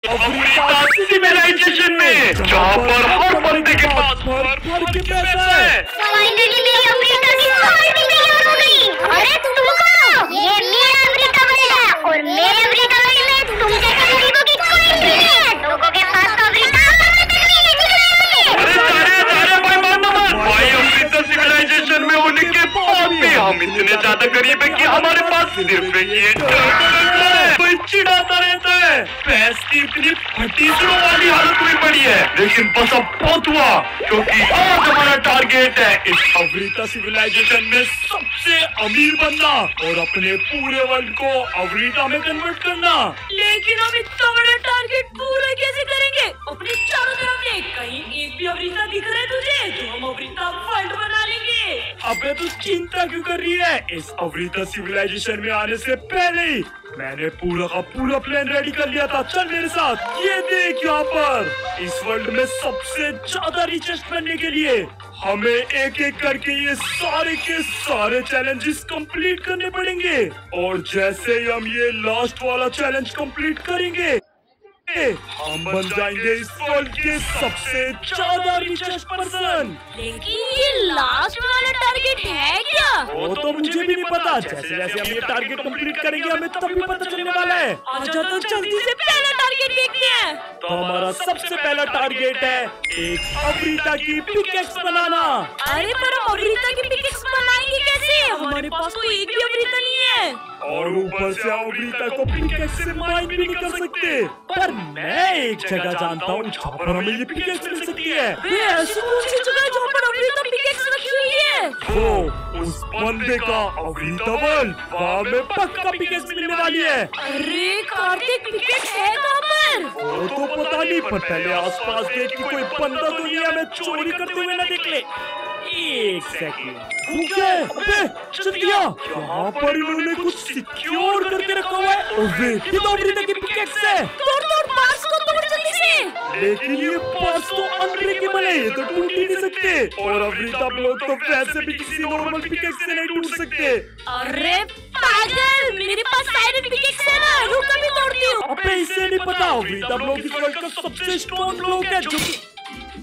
Africa civilisation में, जहाँ पर हर बंदे के पास भर के पैसा है। फाइनली अफ्रीका की पार्टी तैयार हो गई। अरे तुम लोग, ये मेरा अफ्रीका बनेगा और मेरे अफ्रीका में तुम जैसे गरीबों की कोई नहीं है। लोगों के पास तो अफ्रीका भाई, अफ्रीका सिविलाइजेशन में होने के बाद भी हम इतने ज्यादा गरीब है कि हमारे पास सिर्फ ये चिढ़ाता रहता है। पैस की इतनी फटीचरों वाली हालत हुई पड़ी है, लेकिन बस अब बहुत हुआ, क्योंकि आज हमारा टारगेट है इस अफ्रीका सिविलाइजेशन में सबसे अमीर बनना और अपने पूरे वर्ल्ड को अफ्रीका में कन्वर्ट करना। लेकिन हम इतना बड़ा टारगेट पूरा कैसे करेंगे? अपने चारों तरफ देख, कहीं एक भी अफ्रीका दिख रहा है तुझे तो हम अफ्रीका वर्ल्ड बना लेंगे। अबे तू चिंता क्यों कर रही है? इस अफ्रीका सिविलाइजेशन में आने से पहले ही मैंने पूरा का पूरा प्लान रेडी कर लिया था। चल मेरे साथ, ये देख यहाँ पर, इस वर्ल्ड में सबसे ज्यादा रिचेस्ट बनने के लिए हमें एक एक करके ये सारे के सारे चैलेंजेस कंप्लीट करने पड़ेंगे। और जैसे ही हम ये लास्ट वाला चैलेंज कंप्लीट करेंगे, हम बन जाएंगे इस वर्ल्ड के सबसे ज्यादा रिचेस्ट पर्सन। लेकिन ये लास्ट वाला टारगेट है क्या? वो तो मुझे भी नहीं पता। जैसे जैसे हम ये टारगेट कंप्लीट करेंगे हमें तब भी पता चलने वाला है। आजा तो जल्दी से पहला टारगेट देखते हैं। तो हमारा सबसे पहला टारगेट है एक अफ्रीका की पिकेक्स बनाना। अरे पर हम अफ्रीका की पिकेक्स बनाएंगे कैसे? हमारे पास तो एक भी अफ्रीका नहीं है। और ऊपर से अफ्रीका को पिकेक्स से माइन भी नहीं कर सकते। पर मैं एक जगह जानता हूँ जहाँ पर हमें ये पिकेक्स मिल सकती है। ऐसी कौन सी जगह है जहाँ पर अफ्रीका पिकेक्स रखी हुई है? वो उस बंदे का अफ्रीका वर्ल्ड, वहाँ में पक्का पिकेक्स मिलने वाली है। अरे कार्तिक, पिकेक्स है कहाँ पर? वो तो पता नहीं, पर पहले आसपास देख कि कोई बंदा दुनिया में चोरी करते हुए न देख ले। एक सेकंड, यहाँ पर इन्होंने कुछ सिक्योर करके रखा हुआ है। और ये तो अफ्रीका की पिकेक्स है। तोड़ पास को तोड़ जल्दी से। लेकिन ये पास तो अनब्रेकेबल है, ये तो टूट ही नहीं सकते। और अफ्रीका लोग तो वैसे भी किसी नॉर्मल पिकेक्स से नहीं टूट सकते। अरे पागल, मेरे पास साइरन पिकेक्स है ना, रुक अभी तोड़ती हूँ। अबे इसे नहीं पता, अफ्रीका लोग इस वर्ल्ड का सबसे स्ट्रॉन्ग लोग है। जो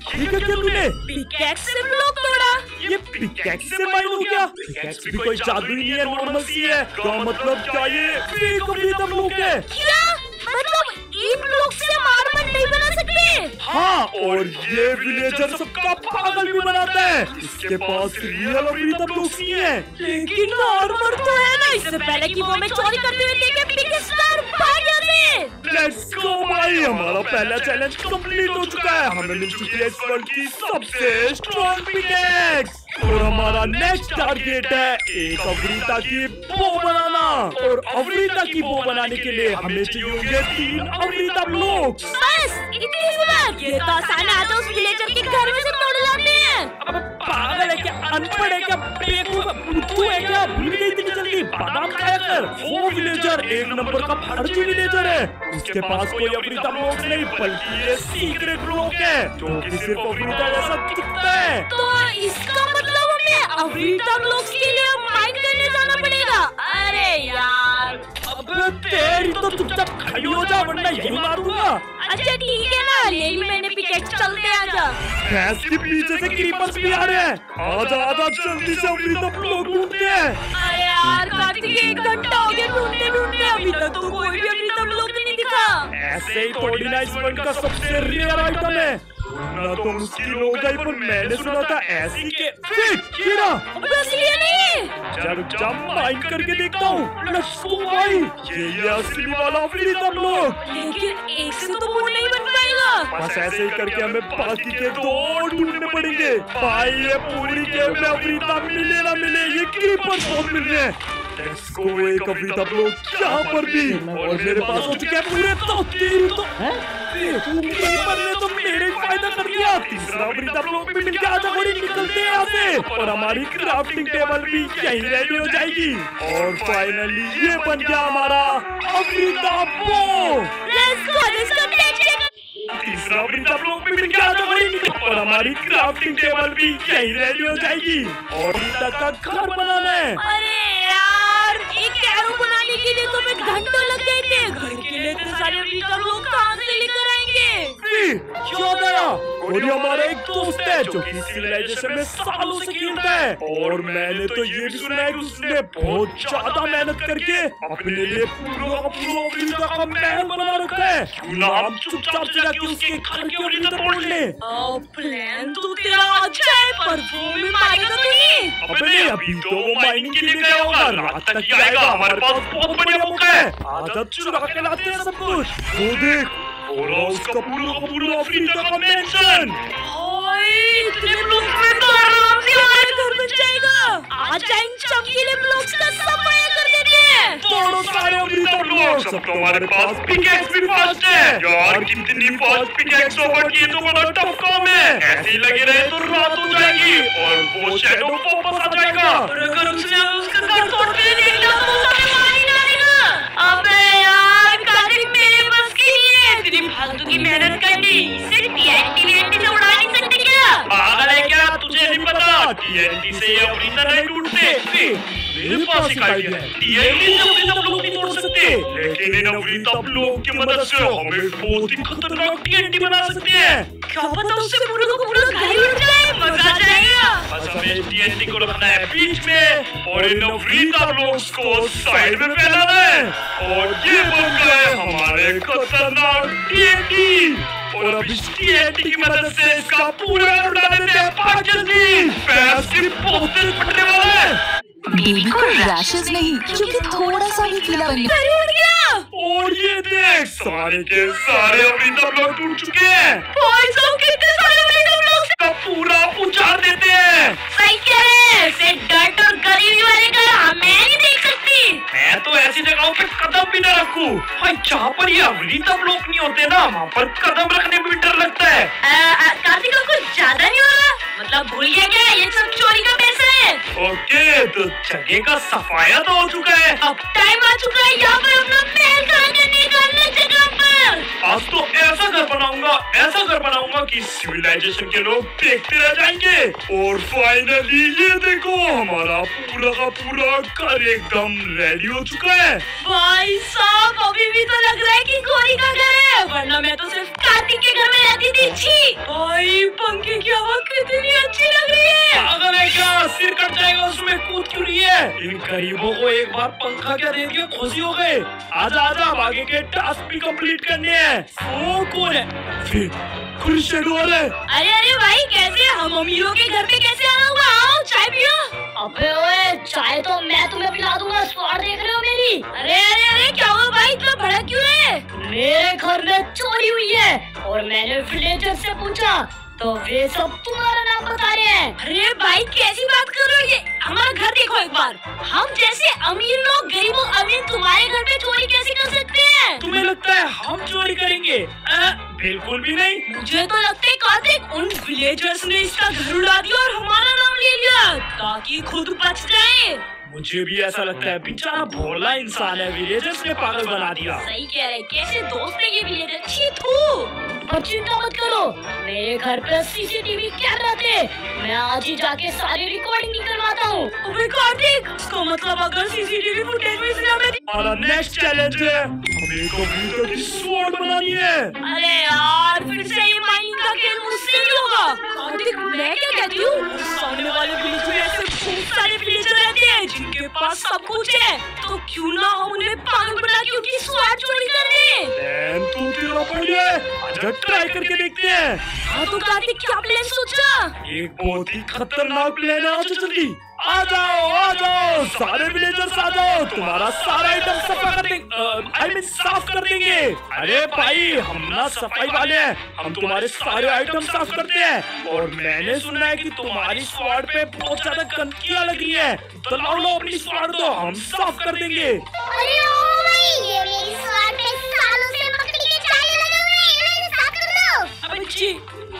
ठीक है, क्या तूने पिकेक्स से ब्लॉक तोड़ा? ये पिकेक्स से माइन हो गया? पिकेक्स भी कोई जादू ही नहीं है, नॉर्मल सी है। क्या मतलब, क्या ये फेक अफ्रीका लोग है? क्या मतलब इन ब्लॉक से आर्मर नहीं बना सकते? हाँ, और ये विलेजर सबका पागल भी बनाता है। इसके पास रियल अफ्रीका ब्लॉक्स नहीं है। लेकिन आर्मर तो है ना। इससे पहले कि वो हमें चोरी करते हुए देखे, पिकेक्स भाग गया। लेट्स गो भाई, हमारा पहला चैलेंज कंप्लीट हो चुका है। हमें मिल चुकी है इस वर्ल्ड की सबसे स्ट्रॉन्ग पिकेक्स। और हमारा नेक्स्ट टारगेट है एक अफ्रीका की बो बनाना। और अफ्रीका की बो बनाने के लिए हमें चाहिए होंगे 3 अफ्रीका ब्लॉक्स। बस इतनी सी बात? ये तो आसान है, तो उस विलेजर के घर में से तोड़ लाते हैं। अब पागल है क्या, अनपढ़ है क्या, बेवकूफ बुद्धू है क्या? भूल गई इतनी जल्दी, बादाम खाया कर। वो विलेजर एक नंबर का फर्जी विलेजर है। उसके पास कोई अफ्रीका ब्लॉक नहीं, बल्कि ये सीक्रेट ब्लॉक है जो कि सिर्फ अफ्रीका जैसा दिखता है। तो इसका मतलब हमें अफ्रीका ब्लॉक्स के लिए माइन करने जाना पड़ेगा। अरे यार, अबे तेरी तो चुपचाप खड़ी हो जा, वरना यही मारूंगा। अच्छा ठीक है ना, ले ली मैंने पिकेक्स, चलते आजा। भैंस के पीछे से क्रीपर्स भी आ रहे हैं। आजा आजा, जल्दी से अफ्रीका ब्लॉक ढूंढते हैं। अरे यार कार्तिक, 1 घंटा हो गया ढूंढते ढूंढते, अभी तक तो कोई भी अफ्रीका ब्लॉक नहीं दिखा। ऐसे ही थोड़ी ना इस वर्ल्ड का सबसे रेयर आइटम है। ना तो मुश्किल हो गई, पर मैंने सुना था ऐसी के हीरा। बस ये नहीं, जब माइन करके देखता हूँ। लेट्स गो भाई, ये असली वाला अफ्रीका ब्लॉक। लेकिन एक से तो वो नहीं बन पाएगा। बस ऐसे ही करके हमें बाकी के 2 और ढूंढने पड़ेंगे। भाई ये पूरी गेम में अफ्रीका मिले ना मिले, ये क्रीपर्स बहुत मिल रहे हैं। लेट्स गो, एक अफ्रीका ब्लॉक यहाँ पर भी। और मेरे पास हो चुके हैं पूरे 3 तो क्रीपर ने तो मेरे फायदा कर दिया। तीसरा अफ्रीका ब्लॉक भी मिल गया। आजा घोड़ी, निकलते हैं यहाँ से। और हमारी क्राफ्टिंग टेबल भी यहीं रेडी हो जाएगी। और फाइनली ये बन गया हमारा अफ्रीका बो। लेट्स गो, इसका टेक्सचर। तीसरा अफ्रीका ब्लॉक भी मिल गया। आजा घोड़ी, और हमारी क्राफ्टिंग टेबल भी यहीं रेडी हो जाएगी। और अफ्रीका का घर बनाना है। अरे यार, एक कैरो बनाने के लिए तो मैं घंटों लग गए थे। घर के लिए इतने सारे अफ्रीका ब्लॉक कहाँ से लेकर और ये हमारा एक दोस्त है जो कि सिविलाइजेशन में सालों से खेलता है, और मैंने तो ये भी सुना है कि उसने बहुत ज्यादा मेहनत करके अपने लिए पूरा अफ्रीका का महल बना रखा है। क्यों ना हम चुपचाप से जाके उसके घर की ओरिजिनल तोड़ लें। प्लान तो तेरा अच्छा है, पर वो भी मारेगा तो नहीं। अबे नहीं, अभी तो वो माइनिंग के लिए गया होगा, रात तक ही आएगा। हमारे पास बहुत बढ़िया मौका है, आदत चुरा के लाते हैं सब कुछ। वो देख, पूरा उसका पूरा अफ्रीका का मेंशन। इतने ब्लॉक्स में तो आराम से हमारे घर बन जाएगा। आज इन चमकीले ब्लॉक्स का सफाया कर देते हैं। तोड़ो सारे अफ्रीका ब्लॉक्स। अब तो हमारे पास पिकेक्स भी फास्ट है। यार कितनी फास्ट पिकेक्स ओवर की, तो बड़ा टफ काम है। ऐसे ही लगे रहे तो रात हो जाएगी और वो शैडो वापस आ जाएगा। और अगर उसने उसका घर तोड़ने देखा तो हमें मार ही डालेगा। अबे यार कार्तिक, मेरे बस की नहीं है तेरी फालतू की मेहनत करनी। इसे TNT से उड़ा नहीं सकते क्या? पागल है क्या? तुझे नहीं पता TNT से ये अफ्रीका नहीं टूटते। मेरे पास एक आइडिया है, TNT से अफ्रीका ब्लॉक नहीं तोड़ सकते, लेकिन इन अफ्रीका ब्लॉक की मदद से हमें बहुत ही खतरनाक TNT बना सकते हैं। क्या पता उससे पूरा का पूरा घर ही उड़ जाए, मजा आ जाएगा। बस हमें TNT को रखना है बीच में और इन अफ्रीका ब्लॉक्स को साइड में फैलाना है, और ये बन गए हमारे खतरनाक TNT। और अब इस TNT की मदद से इसका पूरा उड़ा देते हैं। भाग जल्दी, पैर से बहुत तेज फटने वाला है। बेबी को रैशेस नहीं, क्योंकि थोड़ा सा भी गीला बन गया। और ये देख, सारे के सारे अफ्रीका ब्लॉक टूट चुके हैं। कितने सारे अफ्रीका ब्लॉक्स का पूरा उजाड़ देते हैं। सही कह रहे हैं, से डर्ट और गरीबी वाले घर मैं नहीं देख सकती। मैं तो ऐसी जगहों पे कदम भी न रखूं। जहाँ पर ये अफ्रीका ब्लॉक नहीं होते ना, वहाँ पर कदम रखने में भी डर लगता है। कार्तिक, कुछ ज्यादा नहीं हो रहा? मतलब भूल गया क्या ये सब चोरी का पैसा है? ओके, तो जगह का सफाया तो हो चुका है। अब टाइम आ चुका है यहाँ पर अपना महल खड़ा करने का, अलग जगह पर। आज तो ऐसा घर बनाऊंगा कि सिविलाइजेशन के लोग देखते रह जाएंगे। और फाइनली ये देखो, हमारा पूरा का पूरा घर एकदम रेडी हो चुका है। भाई साहब, अभी भी तो लग रहा है कि गोरी का घर है, वरना मैं तो सिर्फ कार्तिक के घर में रहती थी। छी भाई, पंखे की हवा कितनी अच्छी लग रही है। पागल है क्या? सिर कट जाएगा, उसमें कूद क्यों रही है? इन गरीबों को एक बार पंखा क्या दे दिया, खुशी हो गए। आजा अब आगे के टास्क भी कंप्लीट करने हैं। वो कौन है? फिर शेडो वाला है। अरे भाई, कैसे हम अमीरों के घर पे कैसे आना हुआ? आओ चाय पियो। अबे ओए, चाय तो मैं तुम्हें पिला दूंगा। स्वाद देख रहे हो मेरी? अरे क्या हुआ भाई, इतना भड़क क्यों है? मेरे घर में चोरी हुई है और मैंने विलेजर से पूछा तो वे सब तुम्हारा नाम बता रहे हैं। अरे भाई, कैसी बात कर रहे हो? ये हमारा घर देखो एक बार। हम जैसे अमीर लोग गरीबों अमीर तुम्हारे घर पे चोरी कैसे कर सकते हैं? तुम्हें लगता है हम चोरी करेंगे? बिल्कुल भी नहीं। मुझे तो लगता है कार्तिक, उन विलेजर्स ने इसका घर उड़ा दिया और हमारा नाम ले लिया ताकि खुद बच जाए। मुझे भी ऐसा लगता है, बेचारा भोला इंसान है, विलेजर्स ने पागल बना दिया। सही कह रहे, कैसे दोस्त है ये विलेजर। छी थू। अब चिंता मत करो, मेरे घर पे CCTV कैमरा थे, मैं आज ही जाके सारी रिकॉर्डिंग निकलवाता हूँ। अबे कार्तिक, इसका मतलब अगर CCTV फुटेज में इसने हमें हमारा नेक्स्ट चैलेंज है, हमें कंप्यूटर की स्वॉर्ड बनानी है। अरे यार, फिर से ये माइनिंग का खेल मुझसे नहीं होगा। कार्तिक, मैं क्या कहती हूँ, सामने वाले विलेज में ऐसे बहुत सारे विलेजर रहते हैं जिनके पास सब कुछ है, तो क्यों ना हम उन्हें पागल बना के उनकी स्वाद चोरी कर लें। प्लान तो तेरा बढ़िया है, आजा ट्राई करके देखते हैं। हाँ तो कार्तिक, क्या प्लान सोचा? एक बहुत ही खतरनाक प्लान है। आजा जल्दी, आ जाओ सारे विलेजर्स आ जाओ, तुम्हारा सारा आइटम सफा कर देंगे, साफ कर देंगे। अरे भाई, हम ना सफाई वाले हैं, हम तुम्हारे सारे आइटम साफ करते हैं। और मैंने सुना है कि तुम्हारी स्वॉर्ड पे बहुत ज्यादा गंदगियां लग रही है, तो लाओ अपनी स्वॉर्ड दो, हम साफ कर देंगे। अरे ओ भाई, ये मेरी स्वॉर्ड पे सालों से मकड़ी के चाले लगे हुए हैं, इन्हें साफ कर दो। अबे जी,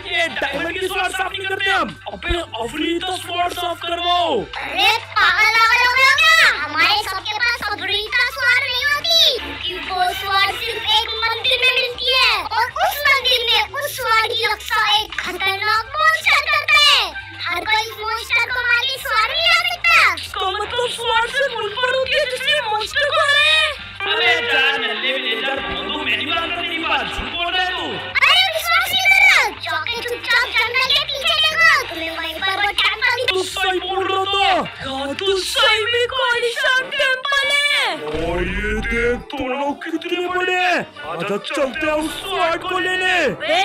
ये डायमंड की स्वॉर्ड साफ नहीं करते हम। अबे अफ्रीका स्वॉर्ड साफ करवाओ। अरे पागल हो गए हो क्या? हमारे सबके पास अफ्रीका स्वॉर्ड नहीं होती, क्योंकि वो स्वॉर्ड सिर्फ एक मंदिर में मिलती है और उस मंदिर में उस स्वॉर्ड की रक्षा एक खतरनाक मॉन्स्टर करता है। हर कोई मॉन्स्टर को मार के स्वॉर्ड नहीं ला सकता। इसका मतलब स्वॉर्ड सिर्फ उन पर होती है जिसने मॉन्स्टर को हराया है। अबे जान नल्ले विलेजर, मैं नहीं मानता तेरी बात, झूठ बोल रहा है तू। अरे विश्वास नहीं कर रहा, जाके चुपचाप इतने बड़े हैं। आजा चलते हैं उस स्वॉर्ड को लेने।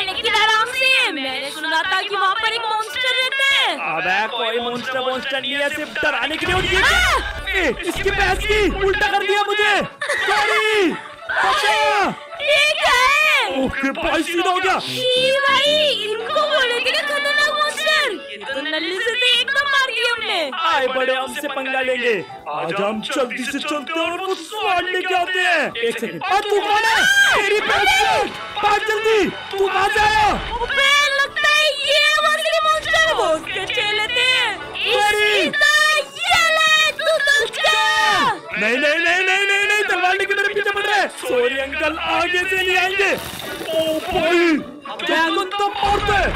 लेकिन आराम से, मैंने सुना था कि वहाँ पर एक मॉन्स्टर रहता है। अबे कोई मॉन्स्टर नहीं है, सिर्फ डराने के लिए। इसकी भैंस की उल्टा कर दिया मुझे। सॉरी ठीक है। ओके भाई सीधा हो गया। भाई इनको बोले थे ना खतरनाक मॉन्स्टर, ये तो नल्ली से तो एकदम मार दिया हमने। आए बड़े हमसे पंगा लेंगे। आज हम जल्दी से चलते हैं और वो स्वॉर्ड लेके आते हैं। एक सेकंड, तू कौन है? तेरी भैंस भाग जल्दी। तू कहाँ से आया? लगता है ये वो असली मॉन्स्टर, वो उसके चेले थे। नहीं, तलवार लेके मेरे पीछे पड़ रहा है। सॉरी अंकल, आगे से नहीं आएंगे। ओ भाई ड्रैगन तो मारते हैं।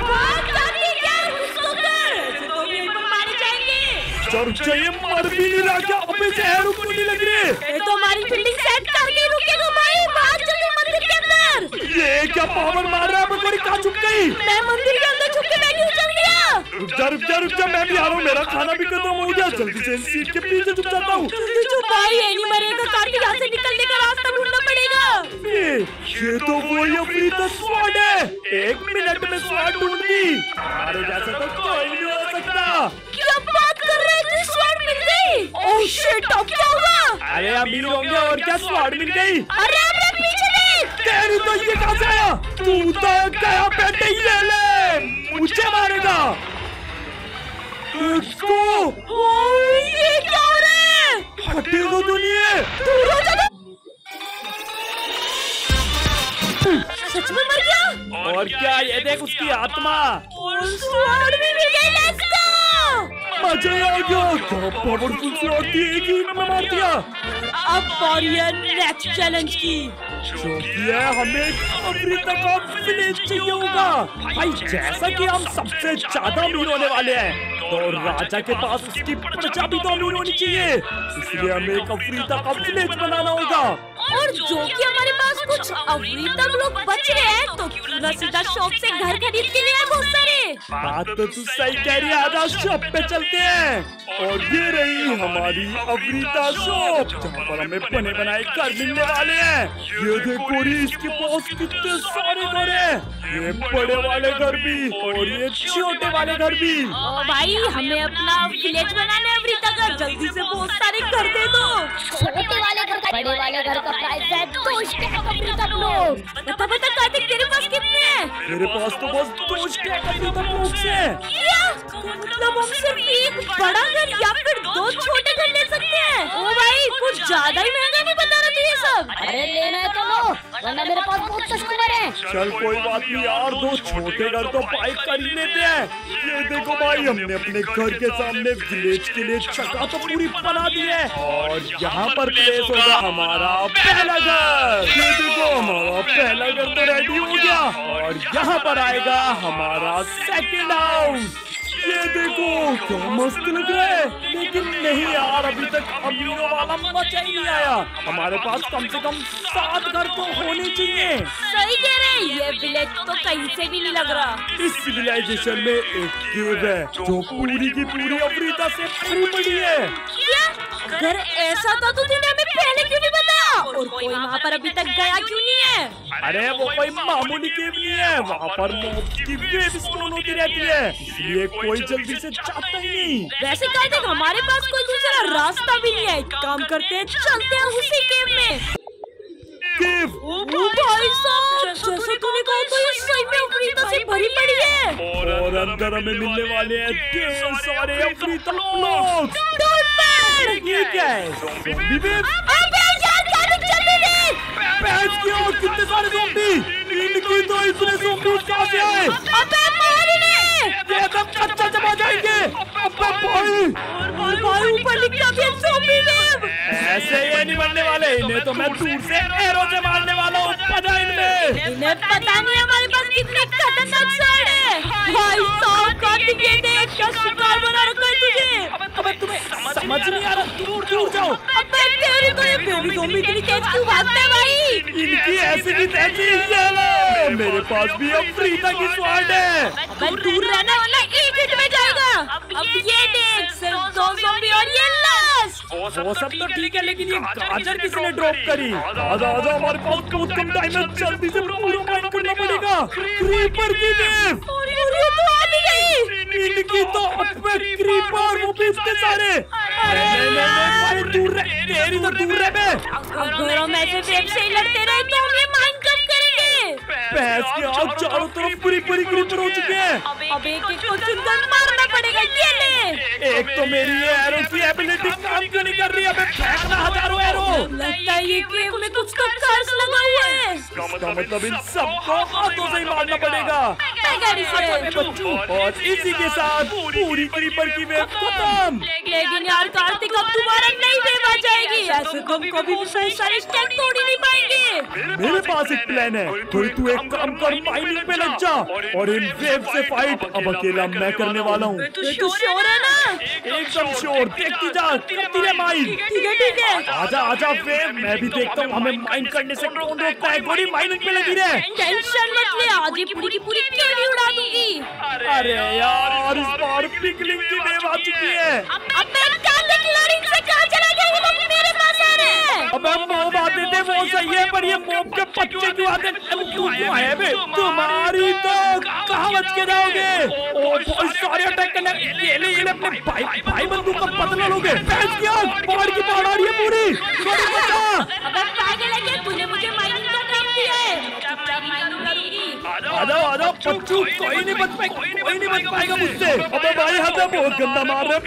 चाहिए मर भी नहीं रहा क्या? अबे जहर को नहीं लग रही है। तो हमारी बिल्डिंग सेट करके रुकेगा भाई, भाग जल्दी मंदिर के अंदर। ये क्या पावर मार रहा है? मैं कहाँ छुप गई? मैं मंदिर के अंदर छुप के बैठी हूँ, चल दिया। रुक जा, मैं भी आ रहा हूँ। मेरा खाना भी खत्म हो गया। जल्दी से सीट के पीछे छुप जाता हूँ। भाई नहीं मरेगा, कार्तिक यहाँ से निकलने का रास्ता ढूंढना पड़ेगा। ये तो वही अफ्रीता स्वॉर्ड है। 1 मिनट में स्वॉर्ड ढूंढ दी। अरे जैसा तो कोई नहीं हो सकता। क्या बात कर रहे हैं? स्वॉर्ड मिल गई। ओह शिट, अब क्या हुआ? अरे अमीर होंगे और क्या, स्वॉर्ड मिल गई। अरे पीछे देख। तेरी तो ये कहाँ से आया? तू तो गया बेटे, ये ले मुझे मारेगा। Let's go। ये क्या हो रहा है? हटेगा तो नहीं है। दूर हो जा। सच में मर गया? और क्या, ये देख उसकी आत्मा। और स्वॉर्ड भी मिल गई। Let's go. मजा आ गया। क्या पावरफुल स्वॉर्ड थी, एक ही में मार दिया। अब बारी है नेक्स्ट चैलेंज की। जो कि है हमें अफ्रीका का विलेज चाहिए होगा। भाई जैसा कि हम सबसे ज्यादा अमीर होने वाले हैं, तो राजा के पास उसकी प्रजा भी तो अमीर होनी चाहिए। इसलिए हमें एक अफ्रीका का विलेज बनाना होगा। और जो कि हमारे पास कुछ अफ्रीका लोग बच रहे हैं, तो क्यों ना सीधा शॉप से घर खरीद के लिए बहुत सारे। बात तो तू सही कह रही है। आजा शॉप पे चलते हैं। और ये रही हमारी अफ्रीका शॉप, जहाँ पर हमें बने बनाए घर मिलने वाले हैं। ये देखो री, इसके पास कितने सारे घर हैं। ये बड़े वाले घर भी और ये छोटे वाले घर भी। भाई हमें अपना विलेज बनाना है अफ्रीका का, जल्दी से बहुत सारे घर दे दो। छोटे वाले घर, बड़े वाले घर का प्राइस है 2 स्टैक अफ्रीका ब्लॉक। बता कार्तिक, तेरे पास कितने हैं? मेरे पास तो बस 2 स्टैक अफ्रीका ब्लॉक्स हैं। मतलब हम सिर्फ एक बड़ा घर या फिर 2 छोटे घर ले सकते हैं। ओ भाई कुछ ज्यादा ही महंगा नहीं बता रहा तू ये सब। अरे लेना है तो लो, वरना मेरे पास बहुत कस्टमर हैं। चल कोई बात नहीं यार, 2 छोटे घर तो बाइक कर ही लेते हैं। ये देखो भाई, हमने अपने घर के सामने विलेज के लिए जगह तो पूरी बना दी है। और यहाँ पर प्लेस होगा हमारा पहला घर। ये देखो हमारा पहला घर तो रेडी हो गया। और यहाँ पर आएगा हमारा सेकंड हाउस। ये देखो क्या मस्त लग रहा है। लेकिन नहीं यार, अभी तक अमीरों वाला मजा ही नहीं आया। हमारे पास कम से कम 7 घर तो होने चाहिए। सही कह रहे हैं, ये विलेज तो कहीं से भी नहीं लग रहा। इस सिविलाइजेशन में एक केव है जो पूरी की पूरी अफ्रीका से भरी पड़ी है। क्या? अगर ऐसा था तो तूने हमें पहले क्यों नहीं बताया? और कोई वहाँ पर अभी तक गया क्यों नहीं है? अरे वो कोई मामूली केव नहीं है, वहाँ पर मॉब्स की वेव स्पॉन होती रहती है, इसलिए कोई जल्दी से जाता ही नहीं। वैसे कार्तिक, हमारे पास कोई दूसरा रास्ता भी नहीं है। काम करते हैं, चलते हैं उसी केव में। केव? ओ भाई साहब, जैसे तूने कहा तो ये सही में अफ्रीका से भरी पड़ी है। और अंदर हमें मिलने वाले हैं ढेर सारे अफ्रीका ब्लॉक्स। ये क्या है? Zombie wave? पैच किया और कितने सारे ज़ॉम्बी। इनकी तो इतने ज़ॉम्बी कहाँ से आए? अबे मारने! ये एकदम कच्चा चबा जाएंगे। अबे भाई ऊपर लिखा भी है ज़ॉम्बी वेव। ऐसे ये नहीं बनने वाले, इन्हें तो मैं दूर से एरो से मारने वाला हूँ। पता इनमें। इन्हें पता नहीं हमारे पास कितने खतरनाक शॉट है। भाई साहब कार्तिक, ये देख क्या शिकार बना रखा है तुझे। अबे तुम्हें समझ नहीं आ रहा, दूर जाओ। अबे तेरी तो ये बेबी ज़ॉम्बी इतनी तेज क्यों भागता है भाई? इनकी ऐसी की तैसी। मेरे पास भी अफ्रीका की स्वॉर्ड है। अबे दूर रहना वरना 1 हिट में जाएगा। अब ये देख, सिर्फ 2 ज़ॉम्बी और ये लास्ट। वो सब तो ठीक है, लेकिन ये गाजर किसने ड्रॉप करी? आजा आजा, हमारे पास बहुत कम टाइम है, जल्दी से पूरा माइन करना पड़ेगा। क्रीपर की वेव, और ये तो आ भी गई। इनकी तो अपने क्रीपर, वो भी इतने सारे। नहीं, दूर रह, तेरी तो दूर रह बे। अगर हम ऐसे वेव से ही लड़ते रहे तो हम ये माइन कब करेंगे? भैंस की आँख चारों तरफ पूरी क्रीपर हो चुके हैं। अब एक को चुनकर मारना पड़ेगा। ये ले, एक तो मेरी ये एरो की एबिलिटी काम क्यों नहीं कर रही? अबे फेंकना हजारों एरो। लगता है ये गेम में कुछ तो कर्स लगा हुआ है। इसका मतलब इन सबको हाथों से ही मारना पड़ेगा। बच्चों, और इसी के साथ पूरी क्रीपर की वेव खत्म। लेकिन यार कार्तिक, अब दोबारा नई वेव आ जाएगी। ऐसे तो हम कभी भी सही सारे स्टेप तोड़ ही नहीं पाएंगे। मेरे पास एक प्लान है, तो तू एक काम कर, माइनिंग पे लग जा और इन वेव से फाइट अब अकेला मैं करने वाला हूँ। तू श्योर है ना? एकदम श्योर, देखती जा, करती रह माइन। ठीक है। आजा आजा वेव, मैं भी देखता हूँ हमें माइन करने से कौन रोकता है। गोरी माइनिंग पे लगी रहे। टेंशन मत ले, आज ये पूरी केवी उड़ा दूंगी। अरे यार, इस बार पिकलिंग की वेव आ चुकी है। अब मैं कार्तिक लॉरिंग से कहाँ चला गया? ये लोग मेरे पास आ रहे हैं। अब हम मोब आते थे, वो सही है, पर ये मोब के बच्चे क्यों आते? क्यों आए बे? तुम्हारी तो कहाँ बच के जाओगे? ओ बहुत सारे अटैक करने। ये ले अपने भाई बंदूक का बदला लोगे। भैंस की आँख, पहाड़ की पहाड़ आ रही है पूरी। गोरी बचा। अबे पागल है क्या? तूने मुझे माइनिंग का काम दिया है। चुपचाप माइनिंग करूंगी। आजा बच्चू, कोई नहीं बच पाएगा मुझसे। अबे भाई हमें बहुत गंदा मार रहे।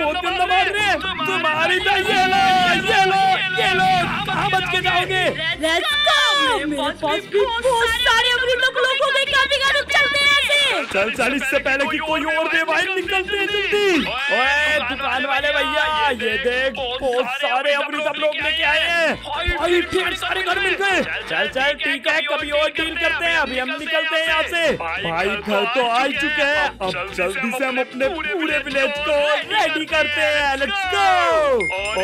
तुम्हारी तो ये लो, कहाँ बच के जाओगे? Let's go. मेरे पास भी बहुत सारे अमृतक लोग हो गए। काफी गाने चलते हैं ऐसे। चल इससे पहले कि कोई और वेव आए, निकलते हैं जल्दी। ओए दुकान वाले भैया, ये देख बहुत सारे अमृतक लोग लेके आए हैं। भाई ढेर सारे घर मिल गए। चल ठीक है, कभी और डील करते हैं। अभी हम निकलते हैं यहाँ से। भाई घर तो आ चुके हैं, अब जल्दी से हम अपने पूरे विलेज को रेडी करते हैं। Let's go.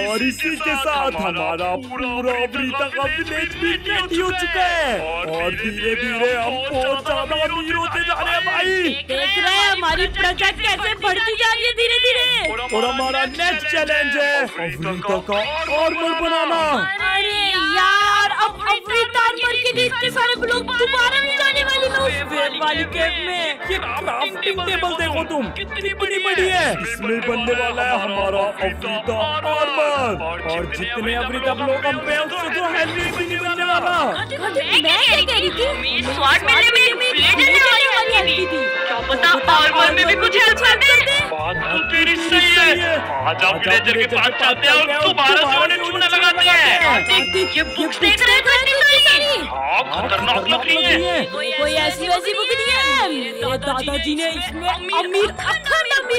और इसी के साथ हमारा पूरा अमृता का विलेज भी रेडी हो चुका है और धीरे धीरे हम बहुत ज्यादा अमीर होते जा रहे हैं। भाई देख रहे हैं हमारी प्रजा कैसे बढ़ती जा रही है धीरे धीरे। और हमारा नेक्स्ट चैलेंज है अमृता का आर्मर बनाना। अरे यार, अब अमृता आर्मर के लिए इतने सारे लोग दोबारा नहीं जाने वाली मैं उस वेव वाली केव में। ये क्राफ्टिंग टेबल देखो तुम, कितनी बड़ी है। इसमें बनने वाला है हमारा अमृता आर्मर। और जितने अमृता लोग हम पे उससे तो हेल्दी भी नहीं बनने वाला। मैं क्या कह रही थी? स्वाद मिलने में ब्लेड वाली थी। क्या पता आर्मर में भी कुछ हेल्प कर दे। बात तो तेरी सही है। आज आप विलेजर के पास चलते हैं और दोबारा से उन्हें चूना लगाते हैं। ये बुक्स देख रहे हैं कितनी सारी। हाँ, खतरनाक लग रही है। कोई ऐसी वैसी बुक नहीं है। मेरे दादाजी ने इसमें अमीर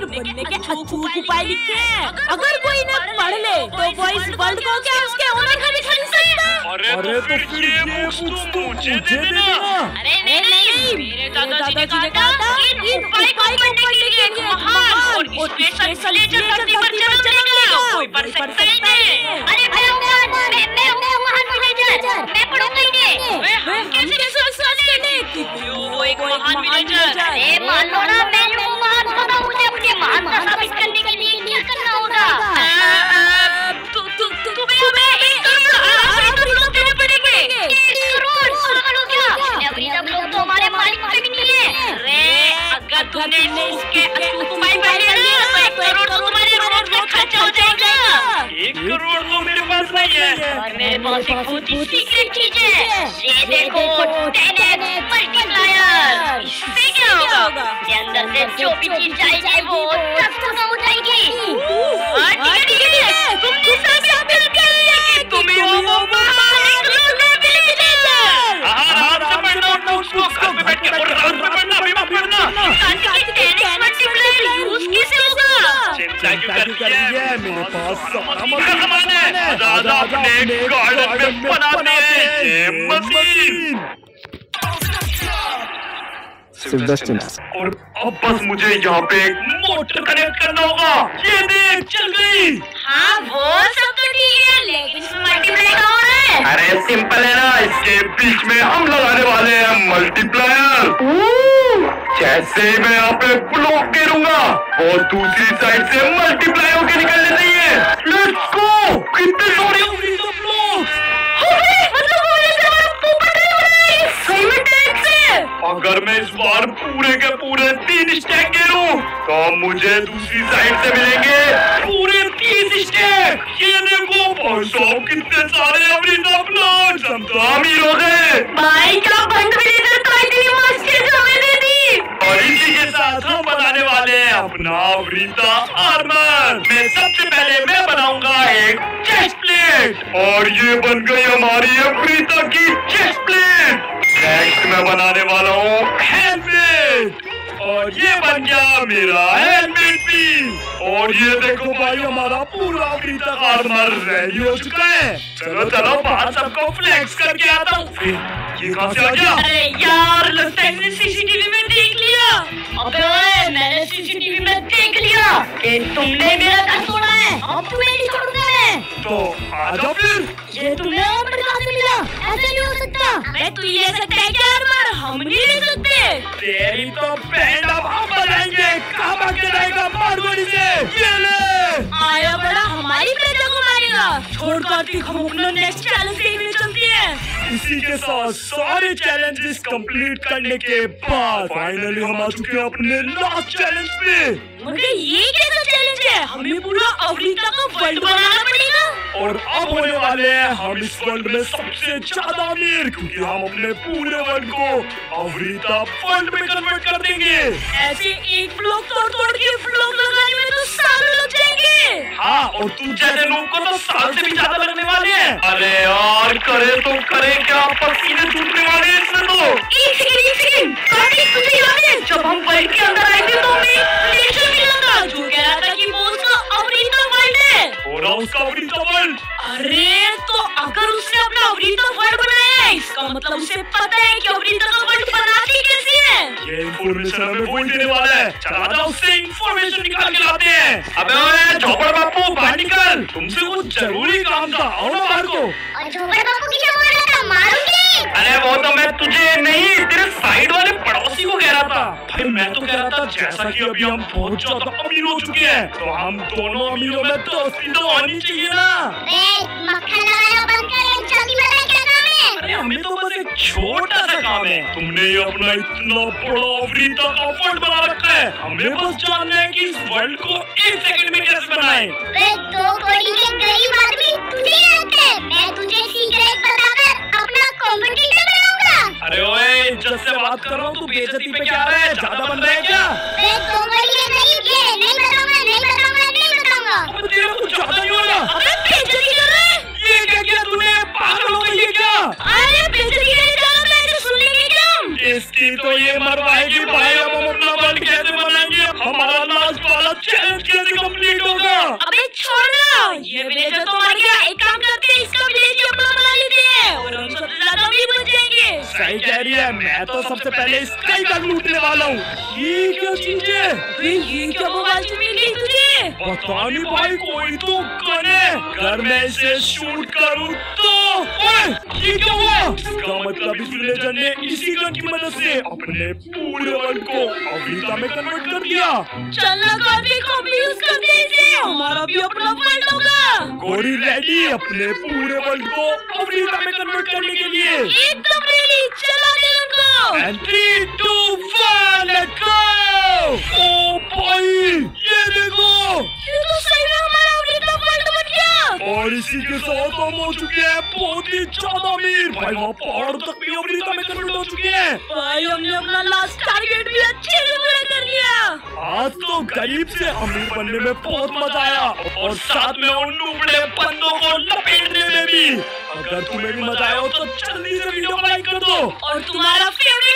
बनने के अचूक उपाय लिखे हैं। अगर कोई इन्हें पढ़ ले तो वो इस वर्ल्ड को क्या उसके ओनर का भी खरीद सकता है। अरे तो फिर ये बुक्स तो मुझे दे देना। अरे नहीं, मेरे दादाजी ने कहा था इन उपाय को पढ़ने के लिए महान और स्पेशल लेजर धरती पर जन्म लेगा। कोई पढ़ सकता ही नहीं। अरे मैं हूँ महान विलेजर, मैं पढ़ूंगा इन्हें। हम कैसे विश्वास करें कि वो एक महान विलेजर? अरे मान लो ना, मैं जो महान होगा मुझे अपने महान का साबित करने के लिए क्या करना होगा? तुम्हें 1 करोड़ लोग देने पड़ेंगे। 1 करोड़ पागल हो क्या? अमृता लोग तो हमारे मालिक पे भी नहीं है। अरे अगर तुमने इसके उपाय पढ़े ना तो 1 करोड़ तो तुम्हारे रोज का खर्चा हो जाएगा। 1 करोड़ तो मेरे पास नहीं है। और मेरे पास एक बहुत ही सीक्रेट चीज है। ये देखो, 10x मल्टीप्लायर। इससे क्या होगा? ये अंदर से जो भी चीज जाएगी वो 10 गुना हो जाएगी। ठीक है, तुम साबित कर लिया कि तुम्ही हो महान विलेजर। आराम से पढ़ना उसको, घर पे बैठ के पढ़ना, अभी मत पढ़ना। चिंता क्यों कर रही है? मेरे पास सामान है। दादा अपने गार्डन में बनाते हैं ये मशीन। और अब बस मुझे यहाँ पे एक मोटर कनेक्ट करना होगा। ये देख, चल गई। हाँ वो सब तो ठीक है, लेकिन मल्टीप्लाई कहाँ है? अरे सिंपल है ना, इसके बीच में हम लगाने वाले हैं मल्टीप्लायर। जैसे मैं यहाँ पे ब्लॉक गिरूंगा वो दूसरी साइड से मल्टीप्लाई होकर निकलने चाहिए। Let's go. कितने सारे अमृता ब्लॉक्स। अगर मैं इस बार पूरे के पूरे 3 स्टैक गिरूं तो मुझे दूसरी साइड से मिलेंगे पूरे 30 स्टैक। ये देखो भाई साहब कितने सारे अमृता ब्लॉक्स। हम तो अमीर हो गए भाई। क्या बंद भी दे दी। और इसी के साथ हम बनाने वाले हैं अपना अमृता आर्मर। मैं सबसे पहले मैं बनाऊंगा एक चेस्ट प्लेट और ये बन गई हमारी अमृता की चेस्ट प्लेट। नेक्स्ट मैं बनाने वाला हूँ हेलमेट और ये बन गया मेरा हेलमेट भी। और ये देखो भाई हमारा पूरा अमृता आर्मर रेडी हो चुका है। चलो चलो बाहर सबको फ्लेक्स करके आता हूँ। ये कहाँ से आ गया? अरे यार लगता है मैंने सीसीटीवी में देख लिया। अबे ओए मैंने सीसीटीवी में देख लिया कि तुमने मेरा घर तोड़ा है। अब तुम्हें नहीं छोड़ूंगा मैं। तो आ जाओ फिर। ये तुम्हें और कहाँ से मिला? ऐसा नहीं हो सकता। अबे तू ले सकता है क्या आर्मर? हम नहीं ले सकते। तेरी तो बैंड अब हम बनाएंगे। कहाँ भाग के जाएगा मार गोली से। ये ले। आया बड़ा हमारी प्रजा को मारेगा। छोड़ कार्तिक हम अपना नेक्स्ट चैलेंज देखने चलते हैं। इसी के साथ सारे चैलेंजेस कंप्लीट करने के बाद फाइनली हम आ चुके हैं अपने लास्ट चैलेंज पे। मगर ये कैसा चैलेंज है? हमें पूरा अफ्रीका का वर्ल्ड बनाना पड़ेगा। और अब होने वाले हैं हम इस वर्ल्ड में सबसे ज्यादा अमीर, क्योंकि हम अपने पूरे वर्ल्ड को अफ्रीका वर्ल्ड में कन्वर्ट कर देंगे। ऐसे एक ब्लॉक तोड़ के ब्लॉक लगाने में तो साल लग जाएंगे। हाँ और तू जैसे लोग को तो साल से भी ज्यादा लगने वाले हैं। अरे यार करे तो करे क्या, पसीने छूटने वाले हैं इसमें तो। एक सेकंड कार्तिक तुझे याद है जब हम वर्ल्ड के अंदर आए थे तो हमें लेक्चर मिला था जो कह रहा था कि वो उसका अफ्रीका वर्ल्ड है। हो रहा उसका अफ्रीका वर्ल्ड। अरे तो अगर उसने अपना अफ्रीका वर्ल्ड बनाया है इसका मतलब उसे पता है कि अफ्रीका का वर्ल्ड बनाती कैसे है। ये इन्फॉर्मेशन हमें वही देने वाला है। चला जाओ उससे इन्फॉर्मेशन निकाल के लाते हैं। अबे ओए झोपड़ बापू बाहर निकल, तुमसे कुछ जरूरी काम था। आओ ना बाहर को। और झोपड़ बापू की क्या बोल रहा था? मारूंगी। अरे वो तो मैं तुझे नहीं तेरे साइड वाले पड़ोसी को कह रहा था। भाई मैं तो कह रहा था जैसा कि अभी हम बहुत ज्यादा अमीर हो चुके हैं तो हम दोनों अमीरों में दोस्ती तो होनी चाहिए ना। मक्खन लगाना बंद कर। जल्दी बता क्या काम है? अरे हमें तो बस एक छोटा सा काम है। तुमने ये अपना इतना बड़ा अफ्रीका का वर्ल्ड बना रखा है, हमें बस जानना है कि इस वर्ल्ड को 1 सेकंड में कैसे बनाएं। दो कोड़ी के गरीब आदमी तुझे लगता है मैं तुझे सीक्रेट बताकर अपना कॉम्पिटिटर बनाऊंगा? अरे ओए इज्जत से बात कर रहा हूँ, तू बेइज्जती पे क्या रहा है? ज्यादा बन रहा है क्या? दो कोड़ी के गरीब ये नहीं बताऊंगा। अब तेरा कुछ ज्यादा नहीं हो रहा। अबे बेइज्जती कर रहा है। ये क्या किया तूने? पागल हो गई है क्या? अरे बेइज्जती करने जा रहा है तो सुन लेंगे क्या हम? इसकी तो ये मरवाएगी भाई। अब हम अपना वर्ल्ड कैसे बनाएंगे? हमारा लास्ट वाला चैलेंज कैसे कंप्लीट होगा? अबे छोड़ ना, ये विलेजर तो मर गया। एक काम करते हैं इसका विलेज ही अपना बना लेते हैं और हम सबसे ज्यादा अमीर बन जाएंगे। सही कह रही है। मैं तो सबसे पहले इसका ही घर लूटने वाला हूँ। ये क्या चीज है? अबे ये क्या मोबाइल से मिल गई तुझे? पता नहीं भाई, कोई तो गन है। अगर मैं इसे शूट करूँ तो ओए, ये क्या हुआ? इसका मतलब इस विलेजर ने इसी गन की मदद से अपने पूरे वर्ल्ड को अफ्रीका में कन्वर्ट कर दिया। चलना कार्तिक हम भी यूज करते हैं इसे, हमारा भी अपना वर्ल्ड होगा। गोरी रेडी अपने पूरे वर्ल्ड को अफ्रीका में कन्वर्ट करने के लिए? एकदम रेडी। चला दे उनको। And 3, 2, 1, let's go! ओ भाई ये देखो, ये तो सही में हमारा अफ्रीका वर्ल्ड बन गया। और इसी के साथ हम हो चुके हैं बहुत ही ज्यादा अमीर। भाई वहाँ पहाड़ तक भी अफ्रीका में कन्वर्ट हो चुके हैं। भाई हमने अपना लास्ट टारगेट भी अच्छे से पूरा कर लिया। आज तो गरीब से अमीर बनने में बहुत मजा आया और साथ में उन नूबड़े बंदों को लपेटने में भी। अगर तुम्हें भी मजा आया हो तो जल्दी से वीडियो को लाइक कर दो और तुम्हारा फेवरेट